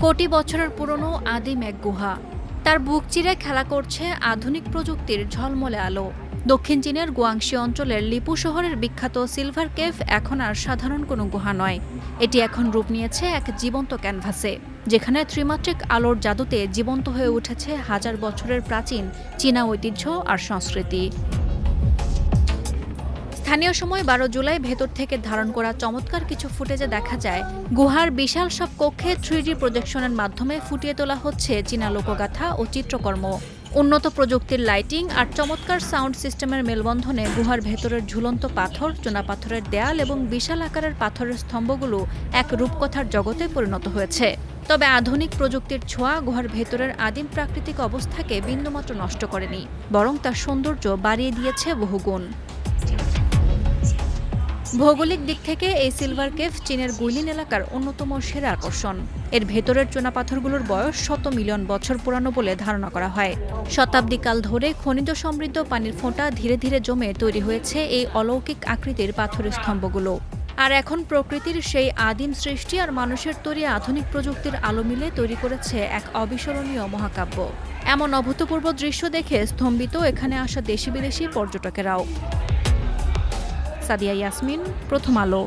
কোটি বছরের পুরনো আদিম এক গুহা। তার বুক চিরে খেলা করছে আধুনিক প্রযুক্তির ঝলমলে আলো। দক্ষিণ চীনের গুয়াংশি অঞ্চলের লিপু শহরের বিখ্যাত সিলভার কেভ এখন আর সাধারণ কোনো গুহা নয়। এটি এখন রূপ নিয়েছে এক জীবন্ত ক্যানভাসে, যেখানে ত্রিমাত্রিক আলোর জাদুতে জীবন্ত হয়ে উঠেছে হাজার বছরের প্রাচীন চীনা ঐতিহ্য আর সংস্কৃতি। স্থানীয় সময় ১২ জুলাই ভেতর থেকে ধারণ করা চমৎকার কিছু ফুটেজে দেখা যায় গুহার বিশাল সব কক্ষে 3D প্রজেকশনের মাধ্যমে ফুটিয়ে তোলা হচ্ছে চীনা লোকগাথা ও চিত্রকর্ম। উন্নত প্রযুক্তির লাইটিং আর চমৎকার সাউন্ড সিস্টেমের মেলবন্ধনে গুহার ভেতরের ঝুলন্ত পাথর, চুনাপাথরের দেয়াল এবং বিশাল আকারের পাথরের স্তম্ভগুলো এক রূপকথার জগতে পরিণত হয়েছে। তবে আধুনিক প্রযুক্তির ছোঁয়া গুহার ভেতরের আদিম প্রাকৃতিক অবস্থাকে বিন্দুমাত্র নষ্ট করেনি, বরং তার সৌন্দর্য বাড়িয়ে দিয়েছে বহুগুণ। ভৌগোলিক দিক থেকে এই সিলভার কেভ চীনের গুইলিন এলাকার অন্যতম সেরা আকর্ষণ। এর ভেতরের চুনাপাথরগুলোর বয়স শত মিলিয়ন বছর পুরানো বলে ধারণা করা হয়। শতাব্দীকাল ধরে খনিজ সমৃদ্ধ পানির ফোঁটা ধীরে ধীরে জমে তৈরি হয়েছে এই অলৌকিক আকৃতির পাথরের স্তম্ভগুলো। আর এখন প্রকৃতির সেই আদিম সৃষ্টি আর মানুষের তৈরি আধুনিক প্রযুক্তির আলো মিলে তৈরি করেছে এক অবিস্মরণীয় মহাকাব্য। এমন অভূতপূর্ব দৃশ্য দেখে স্তম্ভিত এখানে আসা দেশি বিদেশি পর্যটকেরাও। সাদিয়া ইয়াসমিন, প্রথম আলো।